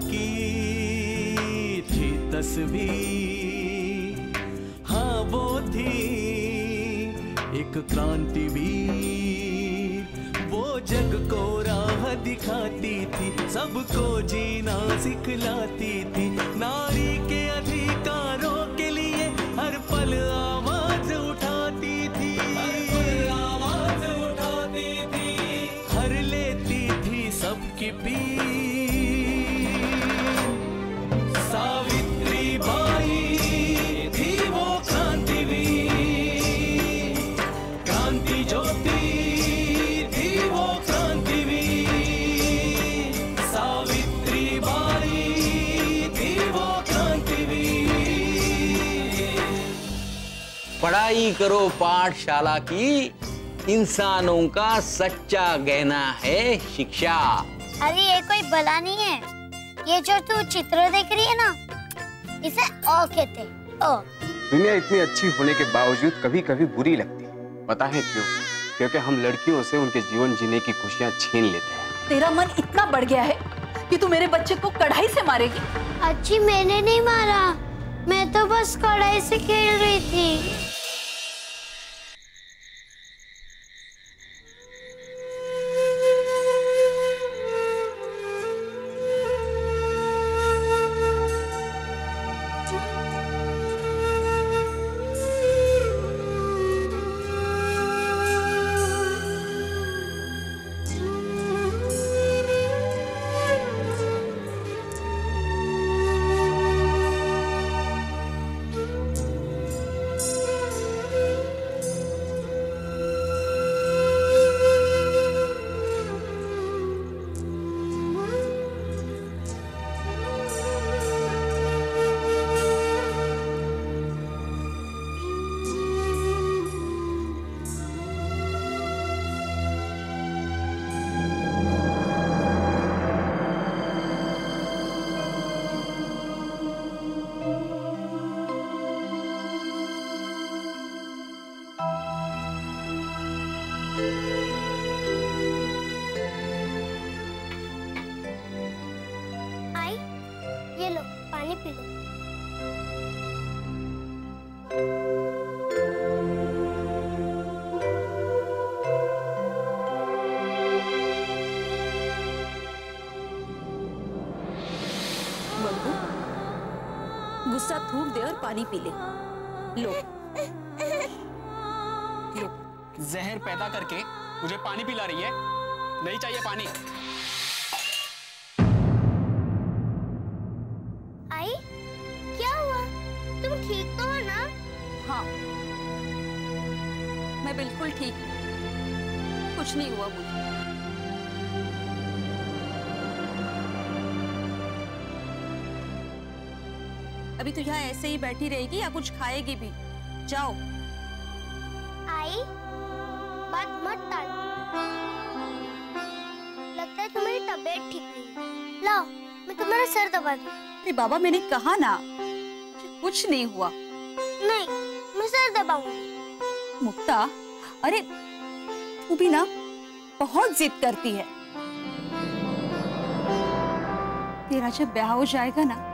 की थी तस्वीर, हाँ वो थी एक क्रांतिवीर। वो जग को राह दिखाती थी, सबको जीना सिखलाती थी। नारी के अधिकारों के लिए हर पल आवाज उठाती थी, आवाज उठाती थी। हर लेती थी सबकी पीर। सावित्री बाई थी वो क्रांतिवीर, क्रांति ज्योति थी वो क्रांतिवीर। सावित्री बाई थी वो क्रांतिवीर। पढ़ाई करो पाठशाला की, इंसानों का सच्चा गहना है शिक्षा। अरे ये कोई भला नहीं है, ये जो तू चित्र देख रही है ना, इसे ओ कहते हैं, ओ। दुनिया इतनी अच्छी होने के बावजूद कभी कभी बुरी लगती है। पता है क्यों? क्योंकि हम लड़कियों से उनके जीवन जीने की खुशियाँ छीन लेते हैं। तेरा मन इतना बढ़ गया है कि तू मेरे बच्चे को कढ़ाई से मारेगी? अच्छी मैंने नहीं मारा, मैं तो बस कढ़ाई से खेल रही थी। आई, ये लो पानी पी लो। बब्बू, गुस्सा थूक दे और पानी पी ले। लो, लो। जहर पैदा करके मुझे पानी पिला रही है? नहीं चाहिए पानी। आई, क्या हुआ? तुम ठीक तो हो ना? हाँ, मैं बिल्कुल ठीक हूँ, कुछ नहीं हुआ मुझे। अभी तो यहाँ ऐसे ही बैठी रहेगी या कुछ खाएगी भी? जाओ। आई, बात मत टाल। लगता है तुम्हारी तबीयत ठीक नहीं है। लाओ, मैं तुम्हारा सर दबा दूं। अरे बाबा, मैंने कहा ना कुछ नहीं हुआ। नहीं, मैं सर दबाऊंगी। मुक्ता, अरे तू भी ना बहुत जिद करती है। तेरा जब ब्याह हो जाएगा ना,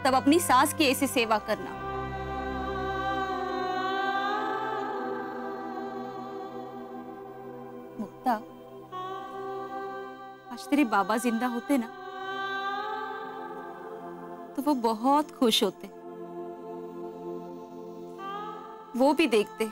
तब अपनी सास की ऐसी सेवा करना। मुक्ता, आज तेरे बाबा जिंदा होते ना, तो वो बहुत खुश होते। वो भी देखते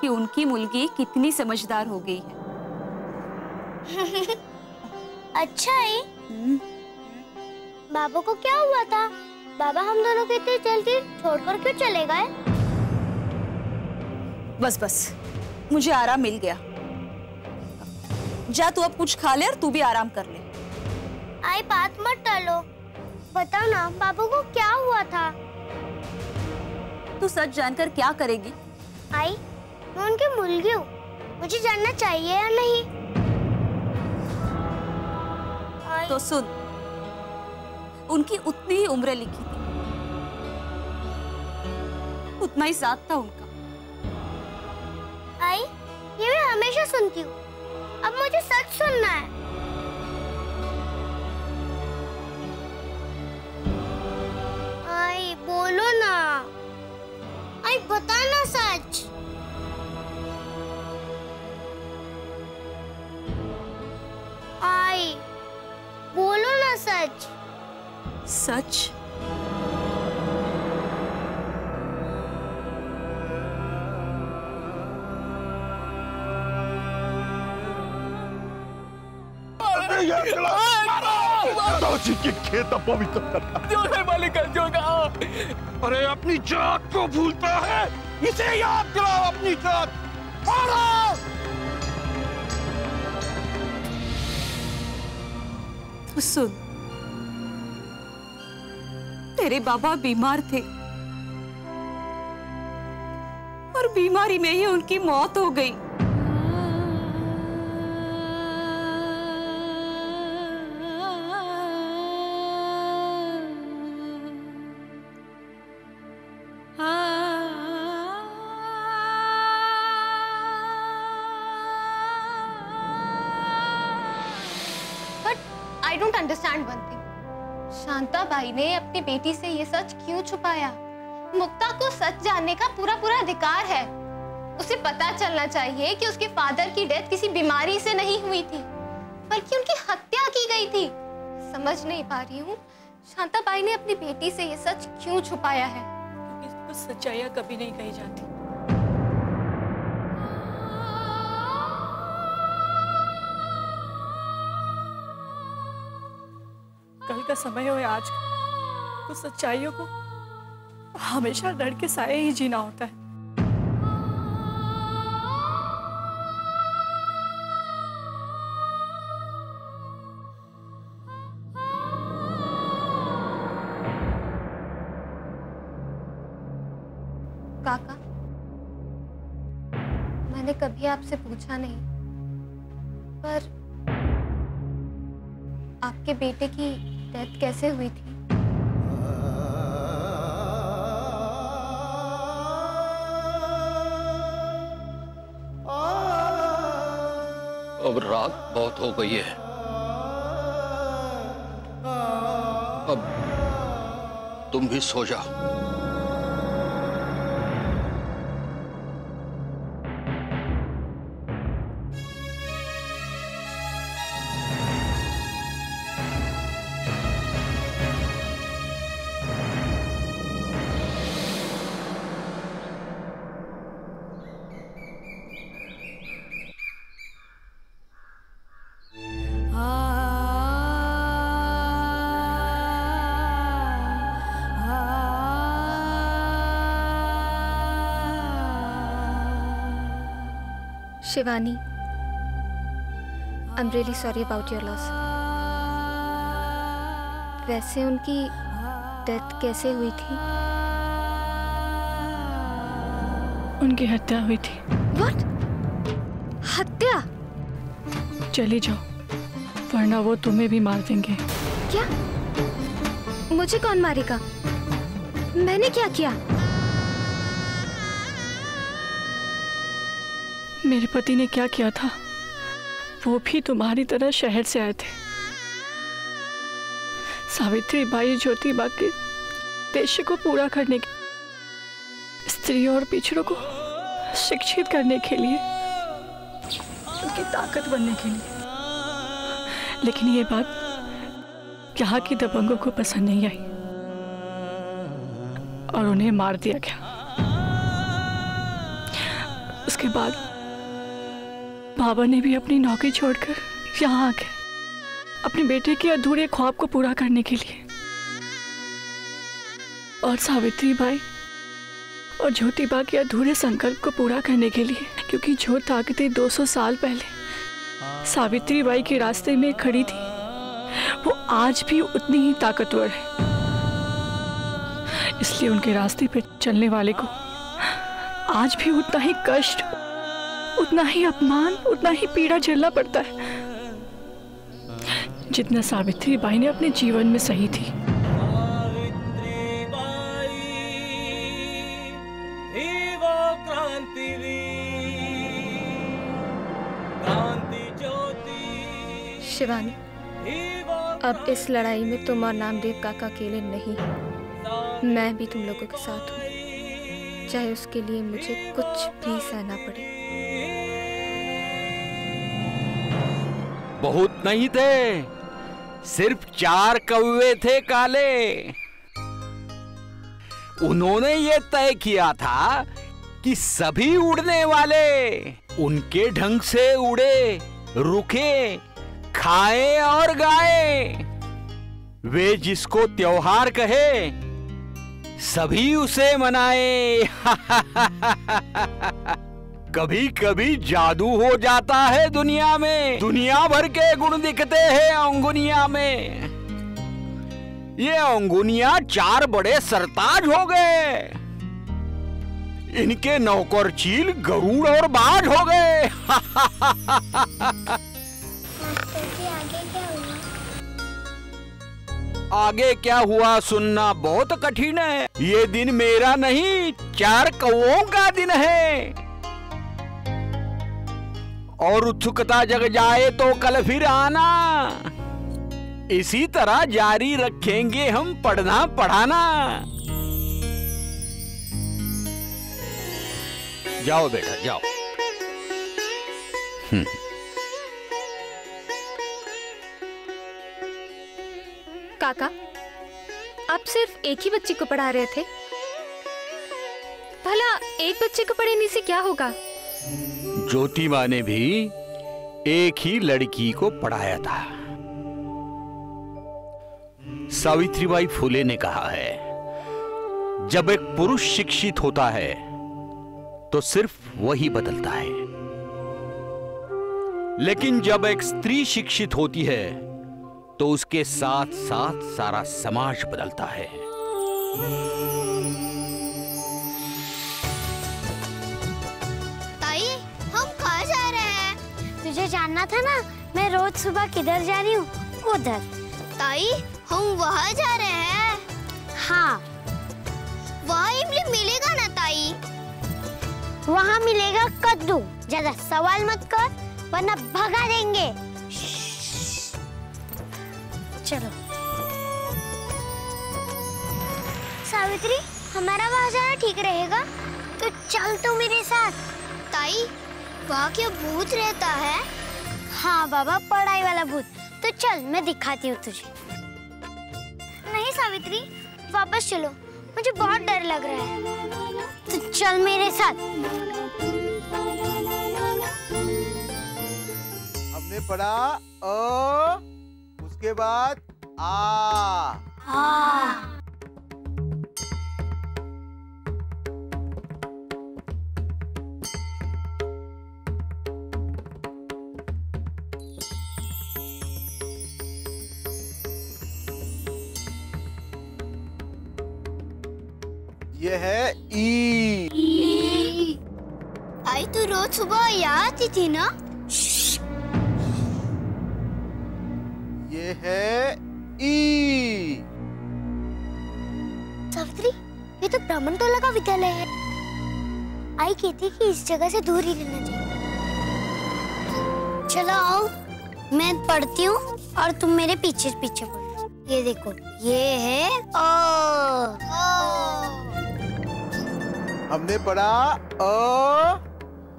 कि उनकी मुलगी कितनी समझदार हो गई है। अच्छा है। बाबा को क्या हुआ था? बाबा हम दोनों को इतनी जल्दी छोड़कर क्यों चले गए? बस बस, मुझे आराम मिल गया। जा तू अब कुछ खा ले और तू भी आराम कर ले। आई, बात मत टालो, बताओ ना बाबू को क्या हुआ था? तू सच जानकर क्या करेगी? आई, मैं उनकी मुलगी हूँ, मुझे जानना चाहिए या नहीं? आई, तो सुन, उनकी उतनी ही उम्र लिखी थी, उतना ही साथ था उनका। आई, ये मैं हमेशा सुनती हूँ, अब मुझे सच सुनना है। बता ना सच। आई बोलो ना सच। सच? दाऊजी की खेत पवित्र करना मालिक का। अरे अपनी जात को भूलता है, इसे याद दिलाओ अपनी जात। तो सुन, तेरे बाबा बीमार थे और बीमारी में ही उनकी मौत हो गई। I don't understand one thing. Shanta by ने अपनी बेटी से ये सच क्यों छुपाया? मुक्ता को सच जानने का पूरा अधिकार है। उसे पता चलना चाहिए कि उसके फादर की डेथ किसी बीमारी से नहीं हुई थी, बल्कि उनकी हत्या की गई थी। समझ नहीं पा रही हूँ शांता बाई ने अपनी बेटी से ये सच क्यों छुपाया है? क्योंकि सच्चाइयाँ कभी नहीं कही जाती। कल का समय हो या आज का, तो सच्चाइयों को हमेशा डर के साए ही जीना होता है। काका, मैंने कभी आपसे पूछा नहीं, पर आपके बेटे की डेथ कैसे हुई थी? अब रात बहुत हो गई है, अब तुम भी सो जाओ। Shivani, I'm really sorry about your loss. वैसे उनकी डेथ कैसे हुई थी? उनकी हत्या हुई थी। What? हत्या? चली जाओ, वरना वो तुम्हें भी मार देंगे। क्या? मुझे कौन मारेगा? मैंने क्या किया? मेरे पति ने क्या किया था, वो भी तुम्हारी तरह शहर से आए थे। सावित्री बाई ज्योतिबा के उद्देश्य को पूरा करने के, स्त्रियों और पिछड़ों को शिक्षित करने के लिए, उनकी ताकत बनने के लिए। लेकिन ये बात यहाँ की दबंगों को पसंद नहीं आई और उन्हें मार दिया गया। उसके बाद बाबा ने भी अपनी नौकरी छोड़कर यहाँ आ गए, अपने बेटे के अधूरे ख्वाब को पूरा करने के लिए। और सावित्री बाई और ज्योतिबा के अधूरे संकल्प को पूरा करने के लिए, क्योंकि जो ताकतें 200 साल पहले सावित्री बाई के रास्ते में खड़ी थी, वो आज भी उतनी ही ताकतवर है। इसलिए उनके रास्ते पे चलने वाले को आज भी उतना ही कष्ट, उतना ही अपमान, उतना ही पीड़ा झेलना पड़ता है जितना सावित्री बाई ने अपने जीवन में सही थी। शिवानी, अब इस लड़ाई में तुम और नामदेव काका अकेले नहीं, मैं भी तुम लोगों के साथ हूँ। चाहे उसके लिए मुझे कुछ भी सहना पड़े। बहुत नहीं थे, सिर्फ 4 कौवे थे काले। उन्होंने ये तय किया था कि सभी उड़ने वाले उनके ढंग से उड़े, रुके, खाए और गाए। वे जिसको त्योहार कहे सभी उसे मनाए। कभी कभी जादू हो जाता है दुनिया में, दुनिया भर के गुण दिखते हैं अंगुनिया में। ये अंगुनिया 4 बड़े सरताज हो गए, इनके नौकर चील गरुड़ और बाज हो गए। आगे क्या हुआ सुनना बहुत कठिन है। ये दिन मेरा नहीं, 4 कौओं का दिन है। और उत्सुकता जग जाए तो कल फिर आना। इसी तरह जारी रखेंगे हम पढ़ना पढ़ाना। जाओ बेटा जाओ। काका, आप सिर्फ एक ही बच्ची को पढ़ा रहे थे? भला एक बच्चे को पढ़ने से क्या होगा? ज्योति माँ ने भी एक ही लड़की को पढ़ाया था। सावित्रीबाई फुले ने कहा है, जब एक पुरुष शिक्षित होता है तो सिर्फ वही बदलता है, लेकिन जब एक स्त्री शिक्षित होती है तो उसके साथ साथ सारा समाज बदलता है। ताई, हम कहाँ जा रहे हैं? तुझे जानना था ना, मैं रोज सुबह किधर जा रही हूँ? उधर। ताई, हम वहाँ जा रहे हैं? हाँ। वहाँ इमली मिलेगा ना ताई? वहाँ मिलेगा कद्दू। ज्यादा सवाल मत कर वरना भगा देंगे। चलो। सावित्री, हमारा वहाँ जाना ठीक रहेगा? तो चल तू मेरे साथ। ताई, वहाँ क्या भूत रहता है? हाँ बाबा, पढ़ाई वाला भूत। तो चल, मैं दिखाती हूँ तुझे। नहीं सावित्री, वापस चलो, मुझे बहुत डर लग रहा है। तो चल मेरे साथ। हमने पढ़ा अ, उसके बाद आ। ये है ई। आई तू रोज सुबह यहाँ आती थी ना? ये है ई। सावित्री, ये तो ब्राह्मण टोला का विद्यालय है। आई कहती कि इस जगह से दूर ही रहना चाहिए। चलो आओ, मैं पढ़ती हूँ और तुम मेरे पीछे पीछे पढ़ो। ये देखो, ये है ओ। हमने पढ़ा अ,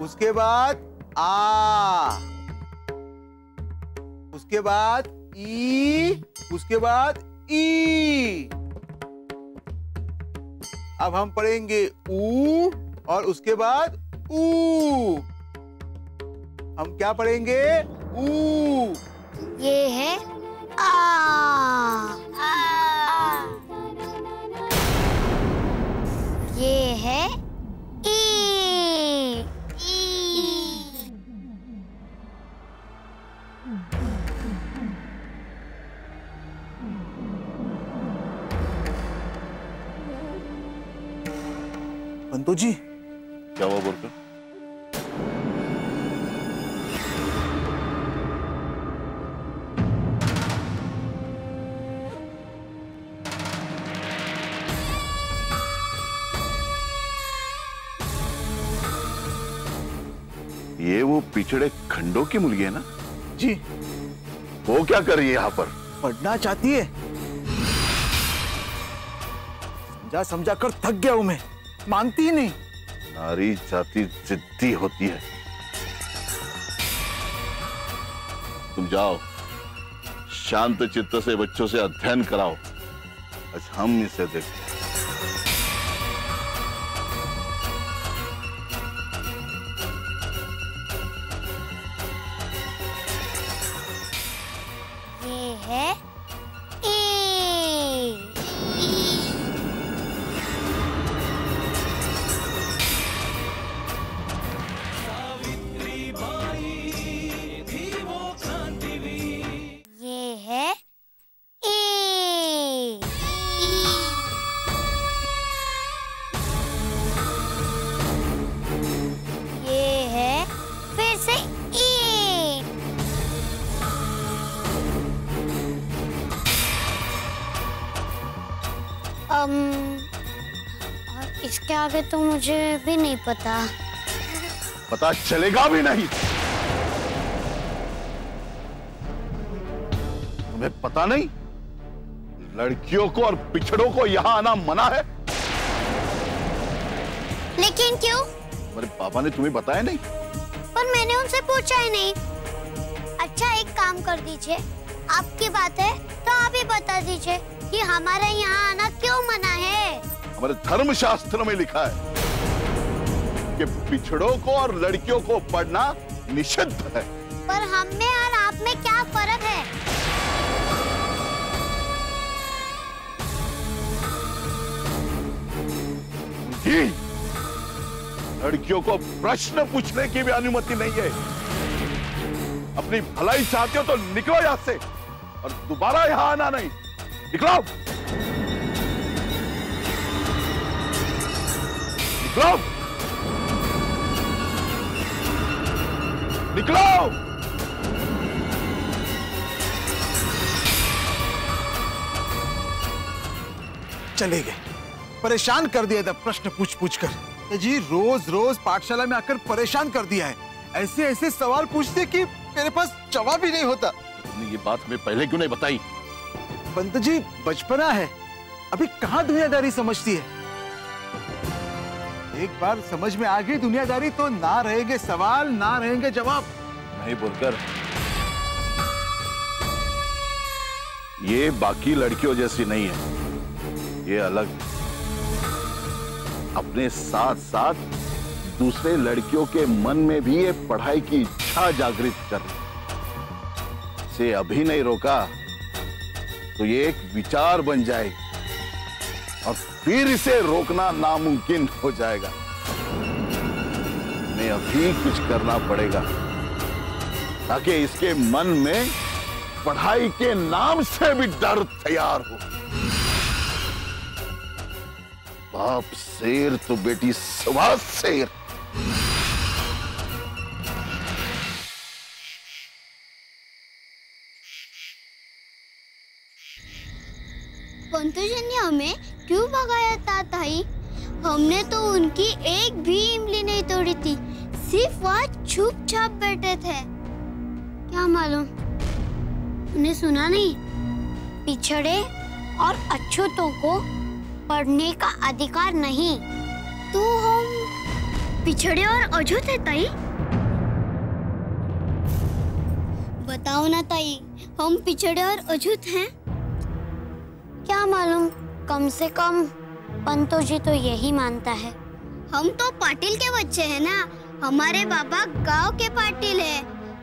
उसके बाद आ, उसके बाद ई, उसके बाद ई। अब हम पढ़ेंगे ऊ और उसके बाद ऊ। हम क्या पढ़ेंगे? ऊ। ये है आ। ये है ई। बंतो जी, क्या हुआ बोलकर? ये वो पिछड़े खंडों की मुर्गी है ना? जी। वो क्या कर रही है यहाँ पर? पढ़ना चाहती है। समझा समझा कर थक गया हूं मैं। मानती ही नहीं। नारी जाति जिद्दी होती है। तुम जाओ, शांत चित्त से बच्चों से अध्ययन कराओ। आज हम इसे देखते हैं। ये है ए। ये है ए। ये है फिर से ए। और इसके आगे तो मुझे भी नहीं पता। पता चलेगा भी नहीं। तुम्हें पता नहीं लड़कियों को और पिछड़ों को यहाँ आना मना है? लेकिन क्यों? मेरे पापा ने तुम्हें बताया नहीं? पर मैंने उनसे पूछा ही नहीं। अच्छा एक काम कर दीजिए, आपकी बात है तो आप ही बता दीजिए कि हमारा यहाँ आना क्यों मना है। हमारे धर्मशास्त्र में लिखा है कि पिछड़ों को और लड़कियों को पढ़ना निषिद्ध है। पर हम में और आप में क्या फर्क है? जी, लड़कियों को प्रश्न पूछने की भी अनुमति नहीं है। अपनी भलाई चाहते हो तो निकलो यहाँ से और दोबारा यहाँ आना नहीं। निकलो, निकलो, निकलो। चले गए, परेशान कर दिया था प्रश्न पूछ पूछ कर। जी रोज रोज पाठशाला में आकर परेशान कर दिया है। ऐसे ऐसे सवाल पूछते कि मेरे पास जवाब ही नहीं होता। तुमने ये बात हमें पहले क्यों नहीं बताई? पंत जी बचपना है, अभी कहाँ दुनियादारी समझती है। एक बार समझ में आ गई दुनियादारी तो ना रहेंगे सवाल ना रहेंगे जवाब। नहीं बोलकर, ये बाकी लड़कियों जैसी नहीं है, ये अलग। अपने साथ साथ दूसरे लड़कियों के मन में भी ये पढ़ाई की इच्छा जागृत कर रही। इसे अभी नहीं रोका तो ये एक विचार बन जाएगी और फिर इसे रोकना नामुमकिन हो जाएगा। हमें अभी कुछ करना पड़ेगा ताकि इसके मन में पढ़ाई के नाम से भी डर तैयार हो। बाप शेर तो बेटी सवा शेर। पंतु जी ने हमें क्यों भगाया था ताई? हमने तो उनकी एक भी इमली नहीं तोड़ी थी, सिर्फ वहाँ चुपचाप बैठे थे। क्या मालूम उन्हें सुना नहीं? पिछड़े और अछूतों को पढ़ने का अधिकार नहीं। तो हम पिछड़े और अछूत है ताई? बताओ ना ताई, हम पिछड़े और अछूत हैं? क्या मालूम, कम से कम पंतो जी तो यही मानता है। हम तो पाटिल के बच्चे हैं ना, हमारे बाबा गांव के पाटिल है।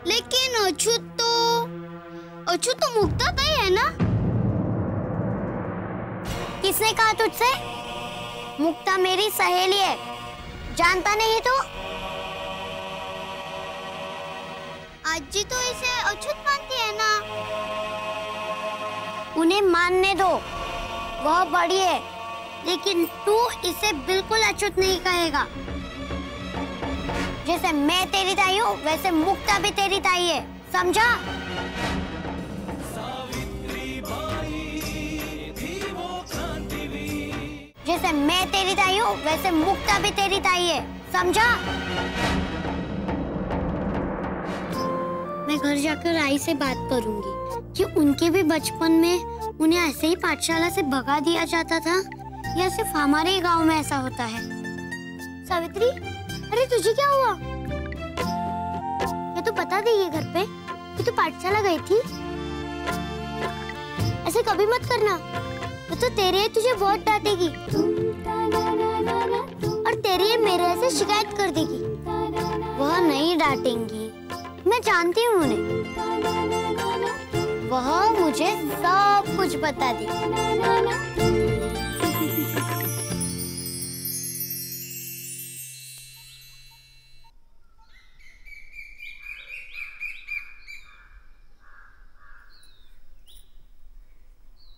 लेकिन अछूत तो मुक्ता ताई है ना? किसने कहा तुझसे? मुक्ता मेरी सहेली है, जानता नहीं तो? आजी तो इसे अछूत मानती है ना? उन्हें मानने दो, वह बड़ी है, लेकिन तू इसे बिल्कुल अछूत नहीं कहेगा। जैसे मैं तेरी ताई हूँ, वैसे मुक्ता भी तेरी ताई है, समझा? जैसे मैं तेरी ताई हूँ, वैसे मुक्ता भी तेरी ताई है, समझा? मैं घर जाकर आई से बात करूंगी कि उनके भी बचपन में उन्हें ऐसे ही पाठशाला से भगा दिया जाता था या सिर्फ हमारे ही गांव में ऐसा होता है। सावित्री, अरे तुझे क्या हुआ? ये तो बता दे ये घर पे कि तू पाठशाला गई थी। ऐसे कभी मत करना, वो तो तेरे ही तुझे बहुत डांटेगी और तेरे ही मेरे से शिकायत कर देगी। वह नहीं डांटेंगी, मैं जानती हूँ उन्हें। वह मुझे सब कुछ बता देगी।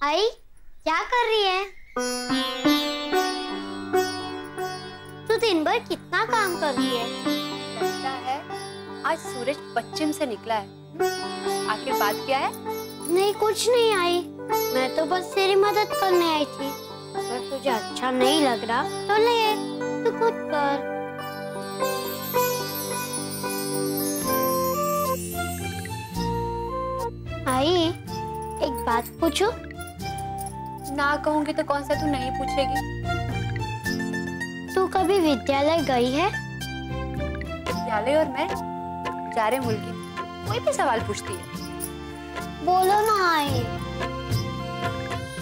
आई, क्या कर रही है? तू दिन भर कितना काम कर रही है? लगता है आज सूरज पश्चिम से निकला है। आखिर बात क्या है? नहीं, कुछ नहीं आई। मैं तो बस तेरी मदद करने आई थी। अगर तुझे अच्छा नहीं लग रहा तो ले, तू खुद कर। आई, एक बात पूछूं? ना कहूंगी तो कौन सा तू नहीं पूछेगी? तू कभी विद्यालय गई है? विद्यालय और मैं जा रहे मुल्की, कोई भी सवाल पूछती है। बोलो ना आई।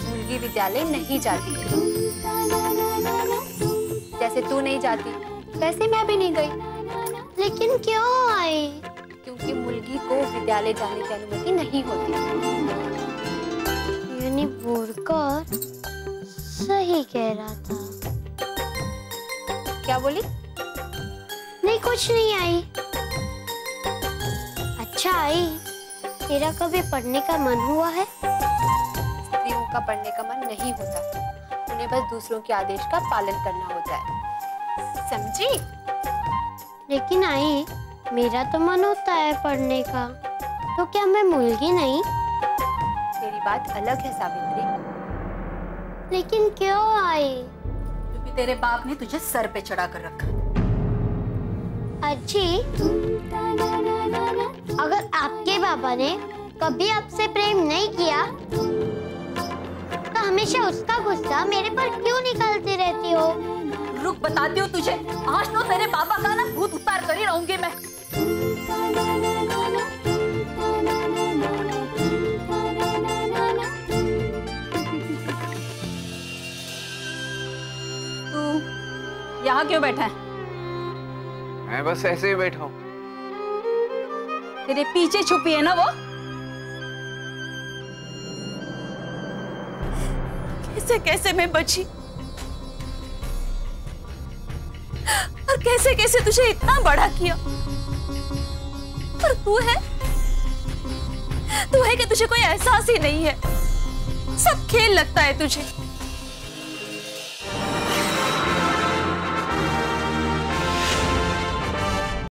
मुल्की विद्यालय नहीं जाती है। जैसे तू नहीं जाती वैसे मैं भी नहीं गई। लेकिन क्यों आई? क्योंकि मुल्की को विद्यालय जाने की अनुमति नहीं होती। यानी बोरकर सही कह रहा था। क्या बोली? नहीं, कुछ नहीं आई। अच्छा आई, तेरा कभी पढ़ने का मन हुआ है? स्त्रियों का पढ़ने का मन नहीं होता, उन्हें बस दूसरों के आदेश का पालन करना होता है, समझी? लेकिन आई, मेरा तो मन होता है पढ़ने का, तो क्या मैं मुल्की नहीं? तेरी बात अलग है सावित्री। लेकिन क्यों आई? क्योंकि तेरे बाप ने तुझे सर पे चढ़ा कर रखा। अच्छी, अगर आपके बाबा ने कभी आपसे प्रेम नहीं किया तो हमेशा उसका गुस्सा मेरे पर क्यों निकालती रहती हो? रुक, बताती हूँ तुझे। आज तो तेरे पापा का ना भूत उतार कर ही रहूंगी मैं। तू यहाँ क्यों बैठा है? मैं बस ऐसे ही बैठा हूँ। तेरे पीछे छुपी है ना वो? कैसे कैसे मैं बची और कैसे कैसे तुझे इतना बड़ा किया। और तू है कि तुझे कोई एहसास ही नहीं है। सब खेल लगता है तुझे।